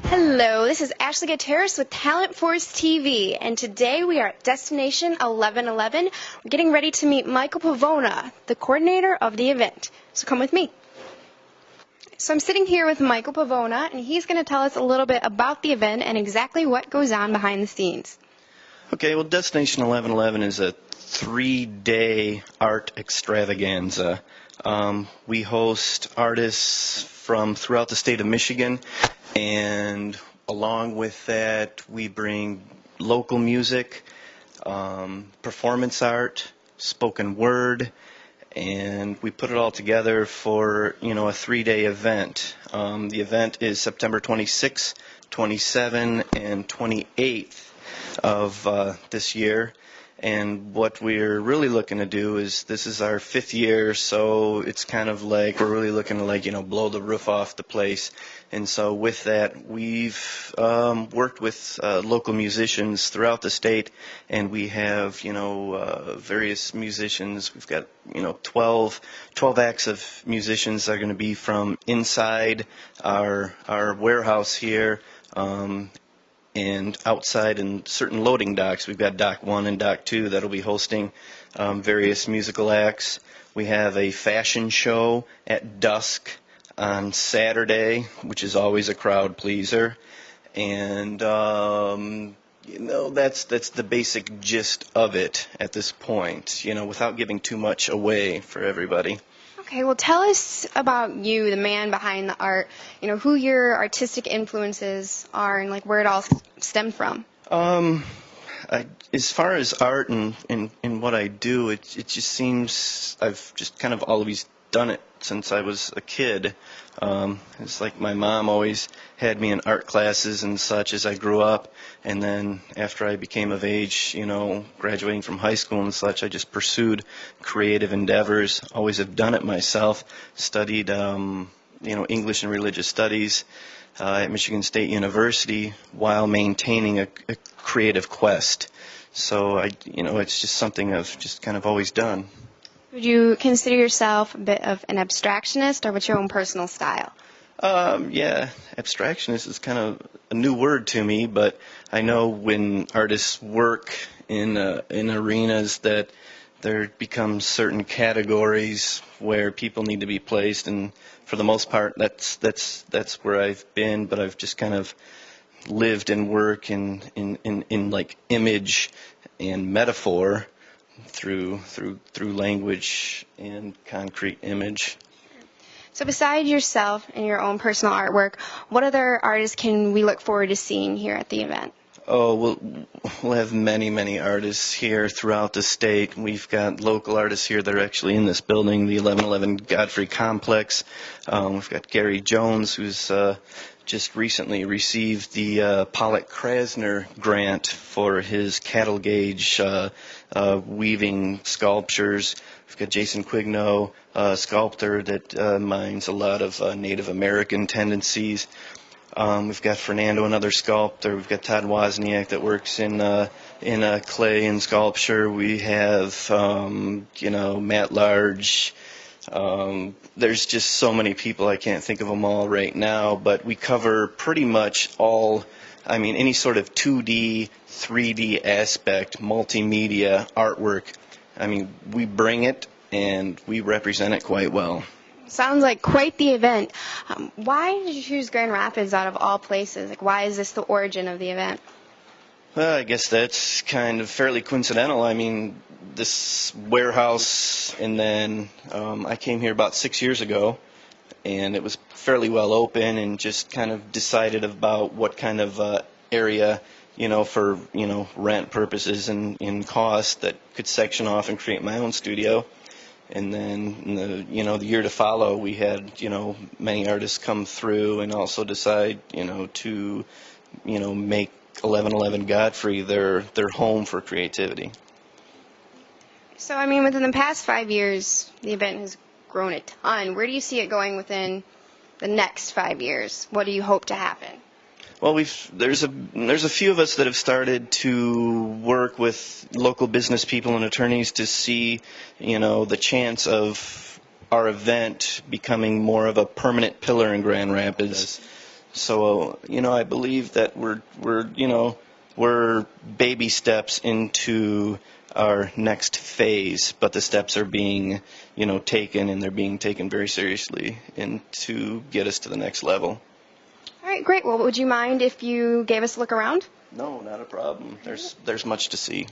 Hello, this is Ashley Gutierrez with Talent Force TV, and today we are at Destination 1111. We're getting ready to meet Michael Pavona, the coordinator of the event. So come with me. So I'm sitting here with Michael Pavona, and he's going to tell us a little bit about the event and exactly what goes on behind the scenes. Okay, well, Destination 1111 is a 3-day art extravaganza. We host artists from throughout the state of Michigan, and along with that, we bring local music, performance art, spoken word, and we put it all together for, a 3-day event. The event is September 26th, 27th, and 28th of this year. And what we're really looking to do is, this is our 5th year, so it's kind of like we're really looking to blow the roof off the place. And so with that, we've worked with local musicians throughout the state, and we have various musicians. We've got 12 acts of musicians that are going to be from inside our warehouse here. And outside in certain loading docks. We've got Dock 1 and Dock 2 that'll be hosting various musical acts. We have a fashion show at dusk on Saturday, which is always a crowd pleaser. And, that's the basic gist of it at this point, without giving too much away for everybody. Okay, well, tell us about you, the man behind the art, who your artistic influences are and where it all stemmed from. As far as art and what I do, it just seems I've just kind of always done it since I was a kid. It's like my mom always had me in art classes and such as I grew up, and then after I became of age, graduating from high school and such, I just pursued creative endeavors. Always have done it myself. Studied, English and religious studies at Michigan State University while maintaining a creative quest. So it's just something I've just kind of always done. Would you consider yourself a bit of an abstractionist, or what's your own personal style? Yeah, abstractionist is kind of a new word to me, but I know when artists work in arenas that there becomes certain categories where people need to be placed, and for the most part, that's where I've been. But I've just kind of lived and work in image and metaphor through language and concrete image. So besides yourself and your own personal artwork, what other artists can we look forward to seeing here at the event? Oh, we'll have many artists here throughout the state. We've got local artists here that are actually in this building, the 1111 Godfrey complex. We've got Gary Jones, who's just recently received the Pollock Krasner grant for his cattle gauge weaving sculptures. We've got Jason Quigno, a sculptor that mines a lot of Native American tendencies. We've got Fernando, another sculptor. We've got Todd Wozniak that works in clay and sculpture. We have Matt Large. There's just so many people, I can't think of them all right now, but we cover pretty much any sort of 2D, 3D aspect, multimedia artwork. We bring it and we represent it quite well. Sounds like quite the event. Why did you choose Grand Rapids out of all places? Why is this the origin of the event? Well, I guess that's kind of fairly coincidental. This warehouse, and then I came here about 6 years ago, and it was fairly well open, and just kind of decided about what kind of area, for rent purposes and in cost that could section off and create my own studio. And then the year to follow, we had many artists come through and also decide to make 1111 Godfrey their home for creativity. So within the past 5 years, the event has grown a ton. Where do you see it going within the next 5 years? What do you hope to happen? Well, there's a few of us that have started to work with local business people and attorneys to see, the chance of our event becoming more of a permanent pillar in Grand Rapids. So, I believe that we're baby steps into our next phase, but the steps are being, taken, and they're being taken very seriously and to get us to the next level. All right, great. Well, would you mind if you gave us a look around? No, not a problem. There's much to see.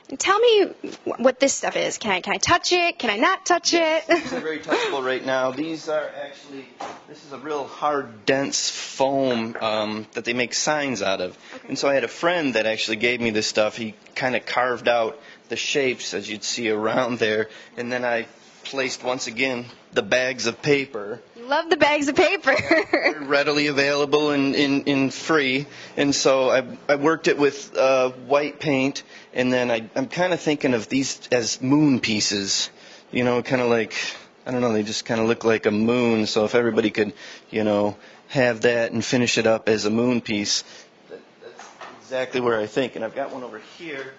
And tell me what this stuff is. Can I touch it? Can I not touch it? These are very touchable right now. This is a real hard, dense foam that they make signs out of. Okay. And so I had a friend that actually gave me this stuff. He kind of carved out the shapes, as you'd see around there, and then I placed, once again, the bags of paper. You love the bags of paper. They're readily available and free. And so I worked it with white paint, and then I'm kind of thinking of these as moon pieces. Kind of like, I don't know, they just kind of look like a moon. So if everybody could, have that and finish it up as a moon piece, that's exactly where I think. And I've got one over here.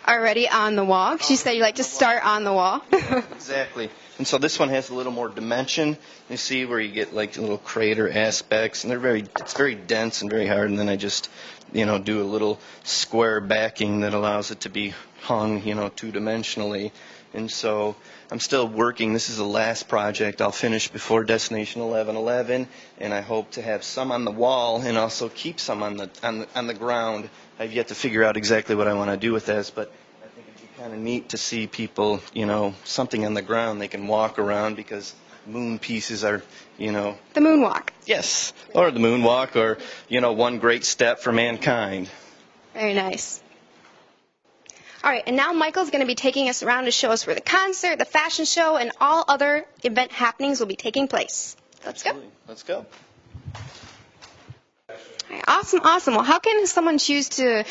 Already on the wall? Because you said you like to start on the wall. Yeah, exactly. And so this one has a little more dimension. You see where you get like little crater aspects, and it's very dense and very hard. And then I just, do a little square backing that allows it to be hung, two-dimensionally. And so I'm still working. This is the last project I'll finish before Destination 1111, and I hope to have some on the wall and also keep some on the ground. I've yet to figure out exactly what I want to do with this, but I think it'd be kind of neat to see people, something on the ground they can walk around, because moon pieces are, The moonwalk. Yes, or the moonwalk, or, one great step for mankind. Very nice. All right, and now Michael's going to be taking us around to show us where the concert, the fashion show, and all other event happenings will be taking place. Let's go. Let's go. All right, awesome. Well, how can someone choose to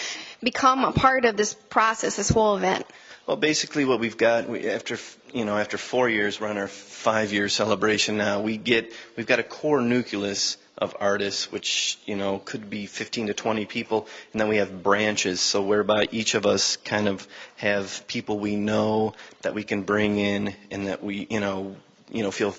become a part of this process, this whole event? Well, basically what we've got, after 4 years, we're on our 5-year celebration now, we've got a core nucleus of artists, which, could be 15 to 20 people, and then we have branches, so whereby each of us kind of have people we know that we can bring in, and that we, feel,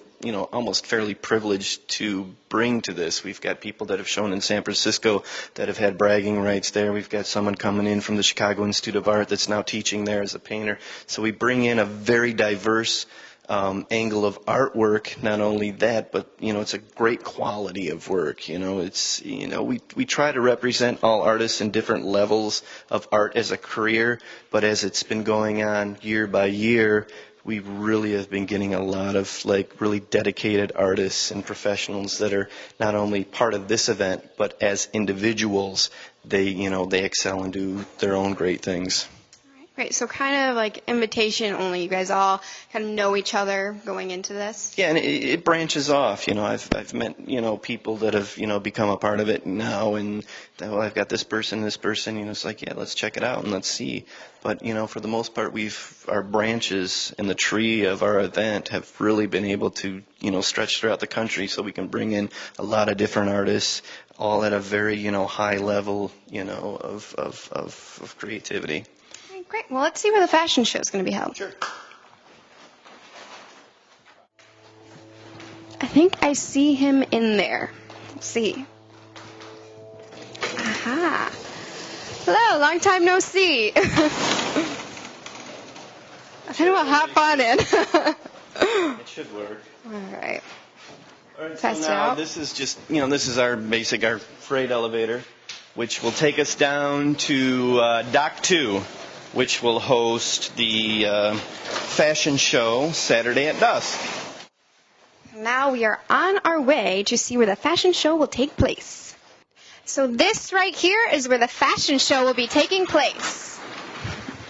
almost fairly privileged to bring to this. We've got people that have shown in San Francisco that have had bragging rights there. We've got someone coming in from the Chicago Institute of Art that's now teaching there as a painter. So we bring in a very diverse angle of artwork. Not only that, but it's a great quality of work. We try to represent all artists in different levels of art as a career, but as it's been going on year by year, we really have been getting a lot of really dedicated artists and professionals that are not only part of this event, but as individuals, they excel and do their own great things. Great. So kind of like invitation only. You guys all kind of know each other going into this. Yeah, and it branches off. I've met people that have become a part of it now, and I've got this person. It's like, yeah, let's check it out and let's see. But for the most part, our branches in the tree of our event have really been able to stretch throughout the country, so we can bring in a lot of different artists, all at a very high level of creativity. Great. Well, let's see where the fashion show is going to be held. Sure. I think I see him in there. Let's see. Aha. Hello, long time no see. I think we'll hop on in. It should work. All right. All right, so now this is just, this is our freight elevator, which will take us down to Dock 2, which will host the fashion show Saturday at dusk. Now we are on our way to see where the fashion show will take place. So this right here is where the fashion show will be taking place.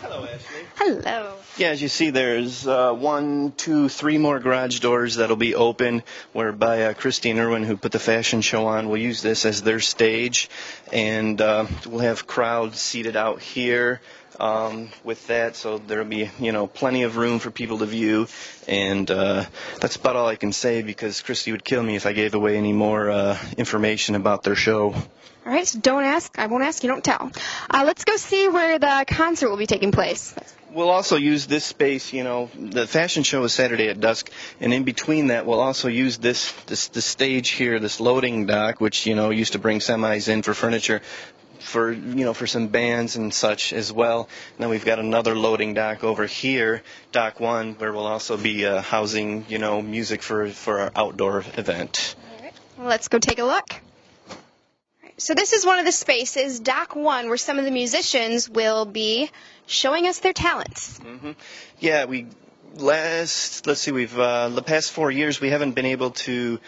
Hello, Ashley. Hello. Yeah, as you see, there's 1, 2, 3 more garage doors that'll be open, whereby Christy and Irwin, who put the fashion show on, will use this as their stage, and we'll have crowds seated out here. with that, so there'll be, plenty of room for people to view, and that's about all I can say because Christy would kill me if I gave away any more information about their show. All right, so don't ask. I won't ask. You don't tell. Let's go see where the concert will be taking place. We'll also use this space, the fashion show is Saturday at dusk, and in between that we'll also use this stage here, this loading dock, which, used to bring semis in for furniture, for some bands and such as well. And then we've got another loading dock over here, Dock 1, where we'll also be housing, music for our outdoor event. All right, well, let's go take a look. So this is one of the spaces, Dock 1, where some of the musicians will be showing us their talents. Mm-hmm. Yeah, the past 4 years we haven't been able to,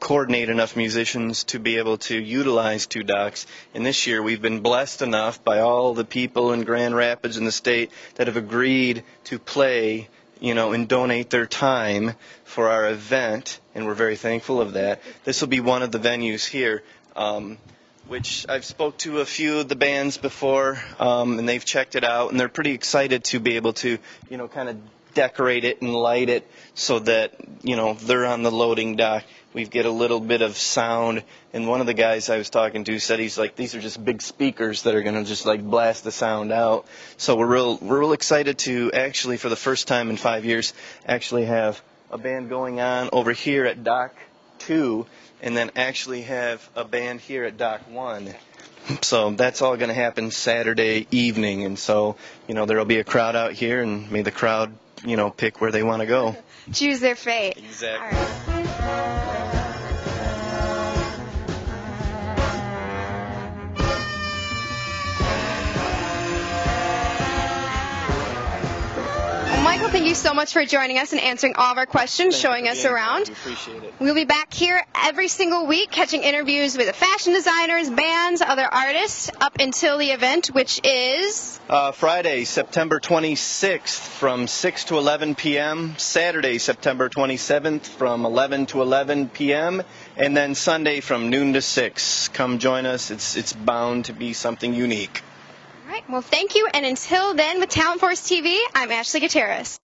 coordinate enough musicians to be able to utilize two docks. And this year we've been blessed enough by all the people in Grand Rapids and the state that have agreed to play, and donate their time for our event, and we're very thankful of that. This will be one of the venues here. Which I've spoke to a few of the bands before, and they've checked it out, and they're pretty excited to be able to, kind of decorate it and light it so that, they're on the loading dock. We get a little bit of sound, and one of the guys I was talking to said he's like, these are just big speakers that are going to just like blast the sound out. So we're real excited to actually, for the first time in 5 years, actually have a band going on over here at Dock 2, and then actually have a band here at Dock 1. So that's all going to happen Saturday evening, and so, there will be a crowd out here, and may the crowd, pick where they want to go. Choose their fate. Exactly. All right. Michael, thank you so much for joining us and answering all of our questions, showing us around. We appreciate it. We'll be back here every single week catching interviews with fashion designers, bands, other artists up until the event, which is Friday, September 26th from 6 to 11 p.m., Saturday, September 27th from 11 to 11 p.m., and then Sunday from noon to 6. Come join us. It's bound to be something unique. All right. Well, thank you. And until then, with Talent Force TV, I'm Ashley Gutierrez.